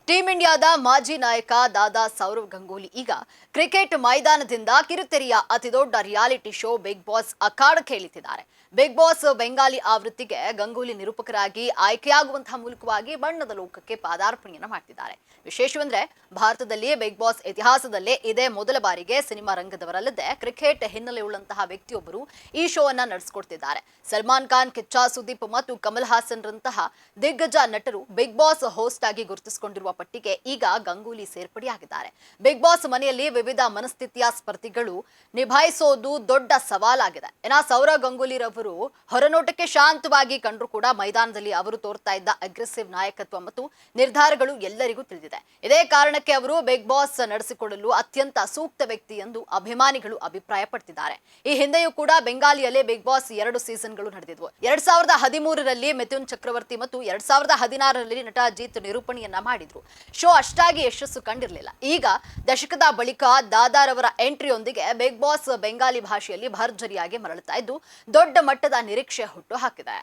Team ಇಂಡಿಯಾದ ಮಾಜಿ ನಾಯಕ ದಾದಾ ಸೌರವ್ ಗಂಗೂಲಿ ಈಗ ಕ್ರಿಕೆಟ್ ಮೈದಾನದಿಂದ ಕಿರುತೆರೆಯ ಅತಿದೊಡ್ಡ ರಿಯಾಲಿಟಿ ಶೋ ಬಿಗ್ ಬಾಸ್ ಅಖಾಡಕ್ಕೆ ಇಳಿತಿದ್ದಾರೆ. ಬಿಗ್ ಬಾಸ್ ಬೆಂಗಾಲಿ ಆವೃತ್ತಿಗೆ ಗಂಗೂಲಿ ನಿರೂಪಕರಾಗಿ ಆಯ್ಕೆಯಾಗುವಂತಹ ಮೂಲಕವಾಗಿ ಬಣ್ಣದ ಲೋಕಕ್ಕೆ ಪಾದಾರ್ಪಣೆಯನ್ನು ಮಾಡ್ತಿದ್ದಾರೆ. ವಿಶೇಷವೆಂದ್ರೆ ಭಾರತದಲ್ಲಿ ಬಿಗ್ ಬಾಸ್ ಇತಿಹಾಸದಲ್ಲೇ ಇದೇ ಮೊದಲ ಬಾರಿಗೆ ಸಿನಿಮಾ ರಂಗದವರಲ್ಲದೆ ಕ್ರಿಕೆಟ್ ಹಿನ್ನೆಲೆಯುಳ್ಳಂತಹ ವ್ಯಕ್ತಿಯೊಬ್ಬರು ಈ ಶೋ ಅನ್ನ ನಡೆಸಿಕೊಡ್ತಿದ್ದಾರೆ. ಸಲ್ಮಾನ್ ಖಾನ್, ಕಿಚ್ಚ ಸುದೀಪ್ ಮತ್ತು ಕಮಲ್ ಹಾಸನ್ ರಂತಹ ದಿಗ್ಗಜ ನಟರು ಬಿಗ್ ಬಾಸ್ ಹೋಸ್ಟ್ ಆಗಿ ಗುರುತಿಸಿಕೊಂಡಿರುವ ಪಟ್ಟಿಗೆ ಈಗ ಗಂಗೂಲಿ ಸೇರ್ಪಡೆಯಾಗಿದ್ದಾರೆ. ಬಿಗ್ ಬಾಸ್ ಮನೆಯಲ್ಲಿ ವಿವಿಧ ಮನಸ್ಥಿತಿಯ ಸ್ಪರ್ಧಿಗಳು ನಿಭಾಯಿಸೋದು ದೊಡ್ಡ ಸವಾಲಾಗಿದೆ. ಸೌರವ್ ಗಂಗೂಲಿ ರವರು ಹೊರನೋಟಕ್ಕೆ ಶಾಂತವಾಗಿ ಕಂಡ್ರು ಕೂಡ ಮೈದಾನದಲ್ಲಿ ಅವರು ತೋರ್ತಾ ಇದ್ದ ಅಗ್ರೆಸಿವ್ ನಾಯಕತ್ವ ಮತ್ತು ನಿರ್ಧಾರಗಳು ಎಲ್ಲರಿಗೂ ತಿಳಿದಿದೆ. ಇದೇ ಕಾರಣಕ್ಕೆ ಅವರು ಬಿಗ್ ಬಾಸ್ ನಡೆಸಿಕೊಡಲು ಅತ್ಯಂತ ಸೂಕ್ತ ವ್ಯಕ್ತಿ ಎಂದು ಅಭಿಮಾನಿಗಳು ಅಭಿಪ್ರಾಯ ಪಡ್ತಿದ್ದಾರೆ. ಈ ಹಿಂದೆಯೂ ಕೂಡ ಬೆಂಗಾಲಿಯಲ್ಲೇ ಬಿಗ್ ಬಾಸ್ 2 ಸೀಸನ್ಗಳು ನಡೆದಿದ್ವು. 2013ರಲ್ಲಿ ಮಿಥುನ್ ಚಕ್ರವರ್ತಿ ಮತ್ತು 2016ರಲ್ಲಿ ನಟ ಅಜಿತ್ ನಿರೂಪಣೆಯನ್ನ ಮಾಡಿದ್ರು. ಶೋ ಅಷ್ಟಾಗಿ ಯಶಸ್ಸು ಕಂಡಿರಲಿಲ್ಲ. ಈಗ ದಶಕದ ಬಳಿಕ ದಾದಾರವರ ಎಂಟ್ರಿಯೊಂದಿಗೆ ಬಿಗ್ ಬಾಸ್ ಬೆಂಗಾಲಿ ಭಾಷೆಯಲ್ಲಿ ಭರ್ಜರಿಯಾಗಿ ಮರಳುತ್ತಾ ಇದ್ದು ದೊಡ್ಡ ಮಟ್ಟದ ನಿರೀಕ್ಷೆ ಹುಟ್ಟು ಹಾಕಿದೆ.